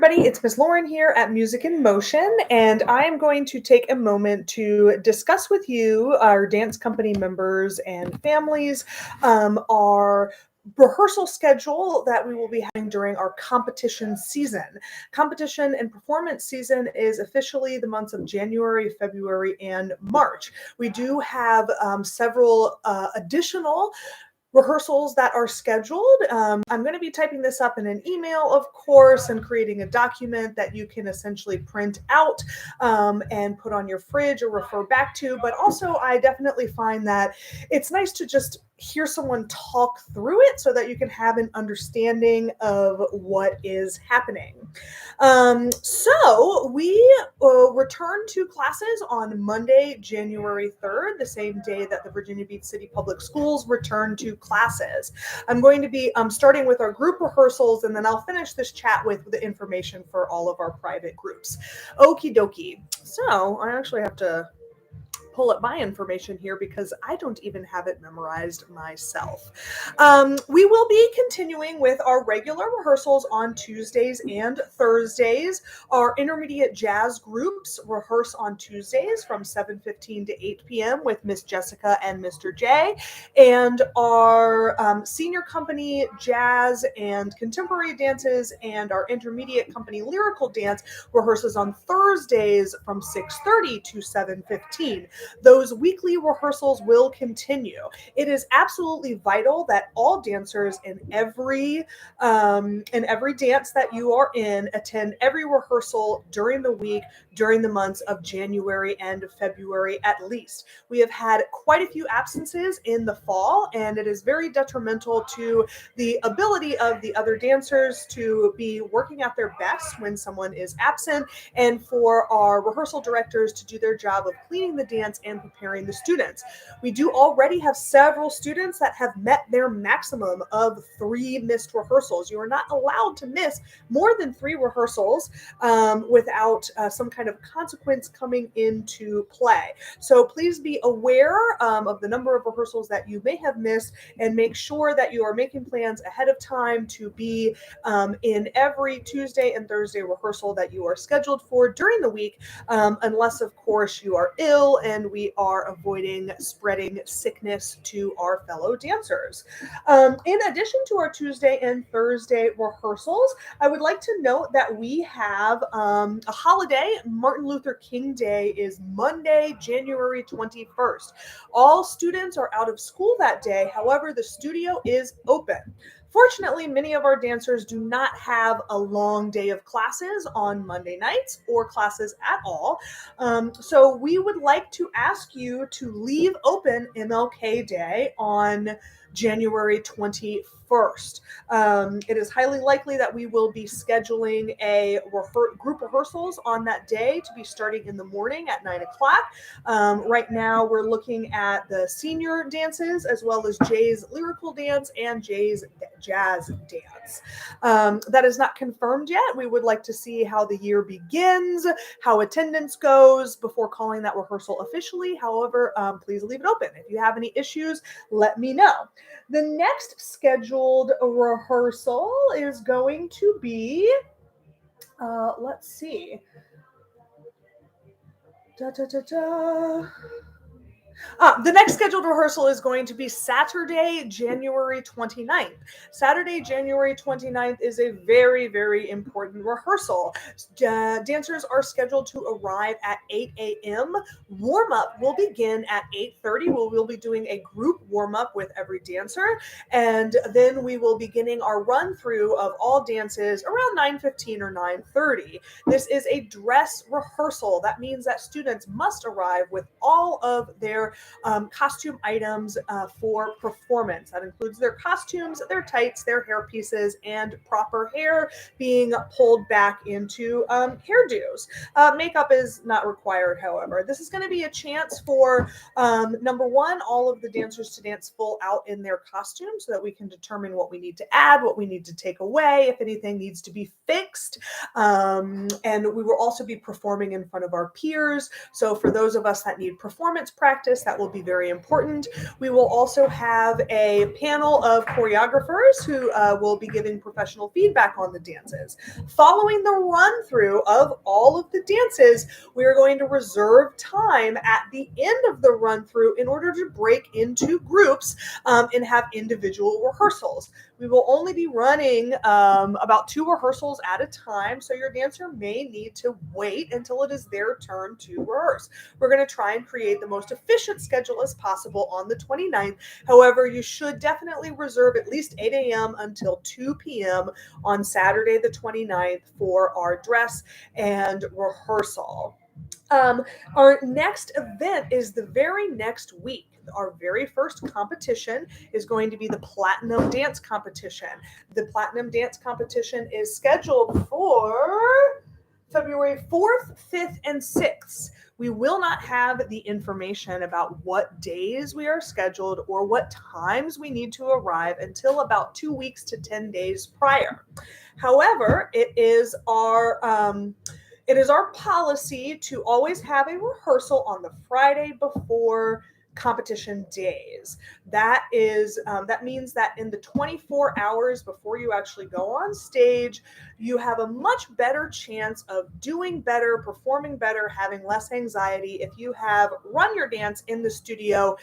everybody, it's Miss Lauren here at Music in Motion, and I am going to take a moment to discuss with you, our dance company members and families, our rehearsal schedule that we will be having during our competition season. Competition and performance season is officially the months of January, February, and March. We do have several additional rehearsals that are scheduled. I'm going to be typing this up in an email, of course, and creating a document that you can essentially print out and put on your fridge or refer back to. But also, I definitely find that it's nice to just hear someone talk through it so that you can have an understanding of what is happening. So we return to classes on Monday, January 3rd, the same day that the Virginia Beach City Public Schools return to classes. I'm going to be starting with our group rehearsals, and then I'll finish this chat with the information for all of our private groups. Okie dokie. So I actually have to pull up my information here because I don't even have it memorized myself. We will be continuing with our regular rehearsals on Tuesdays and Thursdays. Our intermediate jazz groups rehearse on Tuesdays from 7:15 to 8 p.m. with Miss Jessica and Mr. J. And our senior company jazz and contemporary dances and our intermediate company lyrical dance rehearses on Thursdays from 6:30 to 7:15. Those weekly rehearsals will continue. It is absolutely vital that all dancers in every dance that you are in attend every rehearsal during the week, during the months of January and February at least. We have had quite a few absences in the fall, and it is very detrimental to the ability of the other dancers to be working at their best when someone is absent, and for our rehearsal directors to do their job of cleaning the dance and preparing the students. We do already have several students that have met their maximum of 3 missed rehearsals. You are not allowed to miss more than 3 rehearsals without some kind of consequence coming into play. So please be aware of the number of rehearsals that you may have missed, and make sure that you are making plans ahead of time to be in every Tuesday and Thursday rehearsal that you are scheduled for during the week, unless of course you are ill and we are avoiding spreading sickness to our fellow dancers. In addition to our Tuesday and Thursday rehearsals, I would like to note that we have a holiday. Martin Luther King Day is Monday, January 21st. All students are out of school that day. However, the studio is open. Fortunately, many of our dancers do not have a long day of classes on Monday nights or classes at all. So we would like to ask you to leave open MLK Day on January 21st. It is highly likely that we will be scheduling a group rehearsals on that day to be starting in the morning at 9 o'clock. Right now, we're looking at the senior dances as well as Jay's lyrical dance and Jay's jazz dance. That is not confirmed yet. We would like to see how the year begins, how attendance goes before calling that rehearsal officially. However, please leave it open. If you have any issues, let me know. The next scheduled rehearsal is going to be, let's see. The next scheduled rehearsal is going to be Saturday, January 29th. Saturday, January 29th is a very, very important rehearsal. Dancers are scheduled to arrive at 8 a.m. Warm-up will begin at 8:30. We'll be doing a group warm-up with every dancer, and then we will be beginning our run-through of all dances around 9:15 or 9:30. This is a dress rehearsal. That means that students must arrive with all of their costume items for performance. That includes their costumes, their tights, their hair pieces, and proper hair being pulled back into hairdos. Makeup is not required, however. This is going to be a chance for, number one, all of the dancers to dance full out in their costumes so that we can determine what we need to add, what we need to take away, if anything needs to be fixed. And we will also be performing in front of our peers. So for those of us that need performance practice, practice. That will be very important. We will also have a panel of choreographers who will be giving professional feedback on the dances. Following the run through of all of the dances, we are going to reserve time at the end of the run through in order to break into groups and have individual rehearsals. We will only be running about 2 rehearsals at a time, so your dancer may need to wait until it is their turn to rehearse. We're going to try and create the most efficient schedule as possible on the 29th. However, you should definitely reserve at least 8 a.m. until 2 p.m. on Saturday the 29th for our dress and rehearsal. Our next event is the very next week. Our very first competition is going to be the Platinum Dance Competition. The Platinum Dance Competition is scheduled for February 4th, 5th, and 6th. We will not have the information about what days we are scheduled or what times we need to arrive until about 2 weeks to 10 days prior. However, it is our policy to always have a rehearsal on the Friday before competition days. That means that in the 24 hours before you actually go on stage, you have a much better chance of doing better, performing better, having less anxiety if you have run your dance in the studio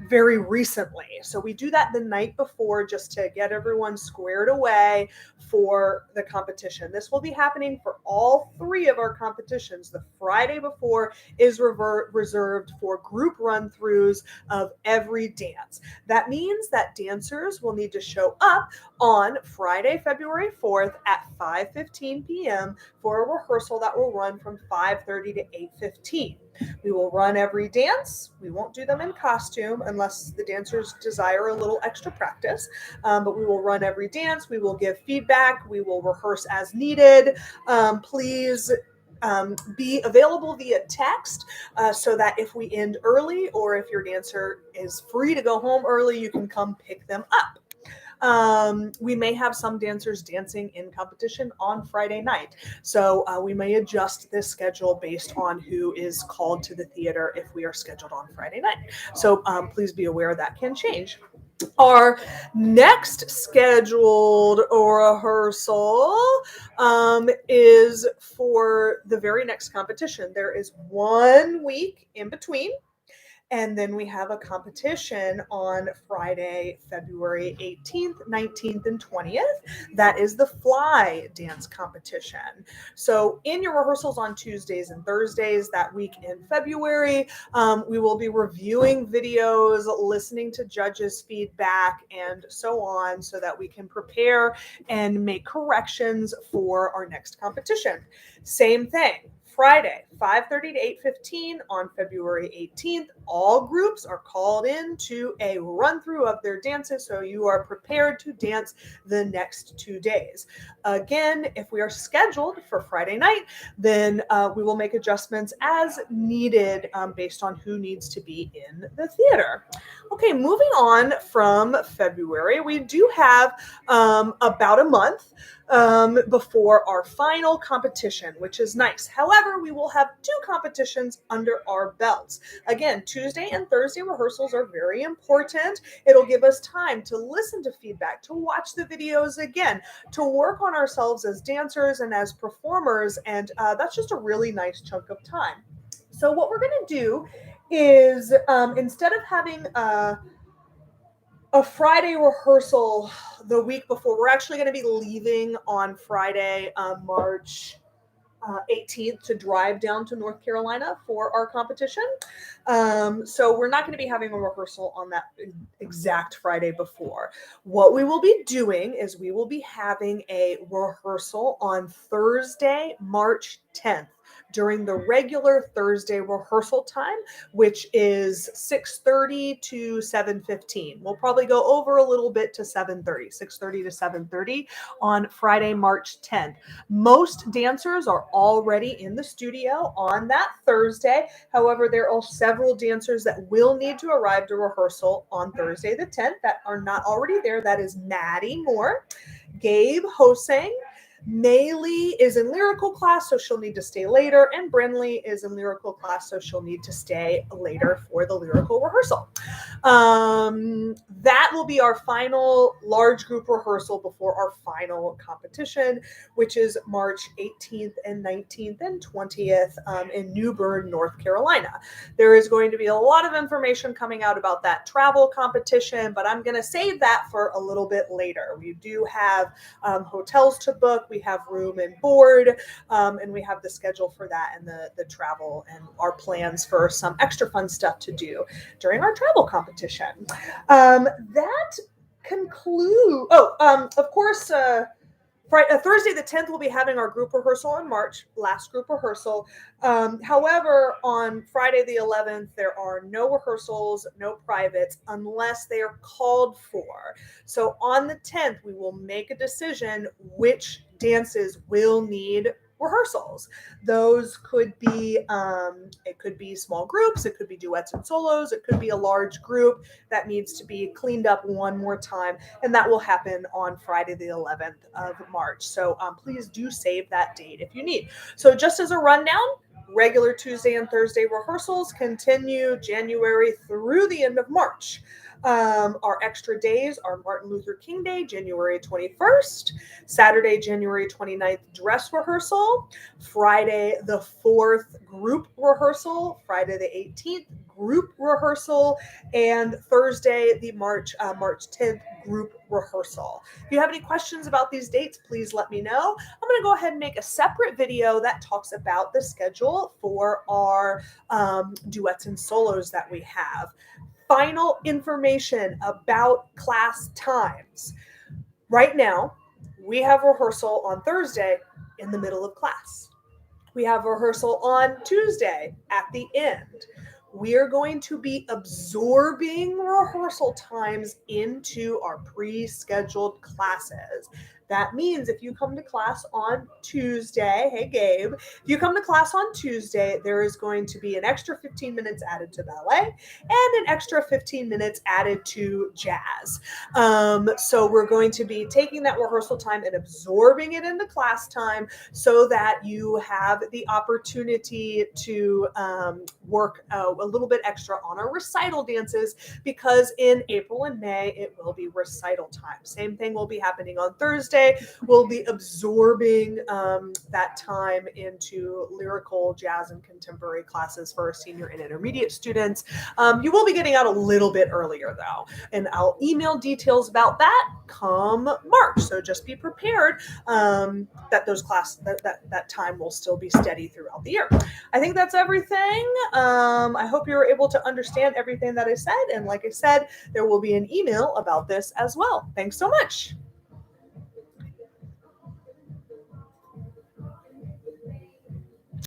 very recently. So we do that the night before just to get everyone squared away for the competition. This will be happening for all 3 of our competitions. The Friday before is reserved for group run-throughs of every dance. That means that dancers will need to show up on Friday, February 4th at 5:15 p.m. for a rehearsal that will run from 5:30 to 8:15. We will run every dance. We won't do them in costume unless the dancers desire a little extra practice, but we will run every dance. We will give feedback. We will rehearse as needed. Please be available via text so that if we end early or if your dancer is free to go home early, you can come pick them up. We may have some dancers dancing in competition on Friday night. So we may adjust this schedule based on who is called to the theater if we are scheduled on Friday night. So please be aware that can change. Our next scheduled rehearsal is for the very next competition. There is 1 week in between. And then we have a competition on Friday, February 18th, 19th, and 20th. That is the Fly Dance Competition. So in your rehearsals on Tuesdays and Thursdays that week in February, we will be reviewing videos, listening to judges' feedback, and so on so that we can prepare and make corrections for our next competition. Same thing. Friday, 5:30 to 8:15 on February 18th. All groups are called in to a run through of their dances so you are prepared to dance the next 2 days. Again, if we are scheduled for Friday night, then we will make adjustments as needed based on who needs to be in the theater. Okay, moving on from February, we do have about a month before our final competition, which is nice. However, we will have 2 competitions under our belts. Again, Tuesday and Thursday rehearsals are very important. It'll give us time to listen to feedback, to watch the videos again, to work on ourselves as dancers and as performers, and that's just a really nice chunk of time. So what we're going to do is instead of having a Friday rehearsal the week before, we're actually going to be leaving on Friday, March 18th to drive down to North Carolina for our competition. So we're not going to be having a rehearsal on that exact Friday before. What we will be doing is we will be having a rehearsal on Thursday, March 10th. During the regular Thursday rehearsal time, which is 6:30 to 7:15. We'll probably go over a little bit to 7:30, 6:30 to 7:30 on Friday, March 10th. Most dancers are already in the studio on that Thursday. However, there are several dancers that will need to arrive to rehearsal on Thursday the 10th that are not already there. That is Maddie Moore, Gabe Hosang, Maylee is in lyrical class, so she'll need to stay later, and Brinley is in lyrical class, so she'll need to stay later for the lyrical rehearsal. That will be our final large group rehearsal before our final competition, which is March 18th and 19th and 20th in New Bern, North Carolina. There is going to be a lot of information coming out about that travel competition, but I'm going to save that for a little bit later. We do have hotels to book, we have room and board, and we have the schedule for that and the travel and our plans for some extra fun stuff to do during our travel competition. That conclude. Of course, Thursday the 10th, we'll be having our group rehearsal in March, last group rehearsal. However, on Friday the 11th, there are no rehearsals, no privates, unless they are called for. So on the 10th, we will make a decision which dances will need rehearsals. Those could be, it could be small groups, it could be duets and solos, it could be a large group that needs to be cleaned up one more time, and that will happen on Friday the 11th of March. So please do save that date if you need. So just as a rundown, regular Tuesday and Thursday rehearsals continue January through the end of March. Our extra days are Martin Luther King Day, January 21st, Saturday, January 29th, dress rehearsal, Friday the 4th, group rehearsal, Friday the 18th, group rehearsal, and Thursday, the March 10th, group rehearsal. If you have any questions about these dates, please let me know. I'm going to go ahead and make a separate video that talks about the schedule for our duets and solos that we have. Final information about class times. Right now, we have rehearsal on Thursday in the middle of class. We have rehearsal on Tuesday at the end. We are going to be absorbing rehearsal times into our pre-scheduled classes. That means if you come to class on Tuesday, hey Gabe, if you come to class on Tuesday, there is going to be an extra 15 minutes added to ballet and an extra 15 minutes added to jazz. So we're going to be taking that rehearsal time and absorbing it into class time so that you have the opportunity to work a little bit extra on our recital dances, because in April and May, it will be recital time. Same thing will be happening on Thursday. We'll be absorbing that time into lyrical, jazz, and contemporary classes for our senior and intermediate students. You will be getting out a little bit earlier though, and I'll email details about that come March. So just be prepared that that time will still be steady throughout the year. I think that's everything. I hope you were able to understand everything that I said. And like I said, there will be an email about this as well. Thanks so much.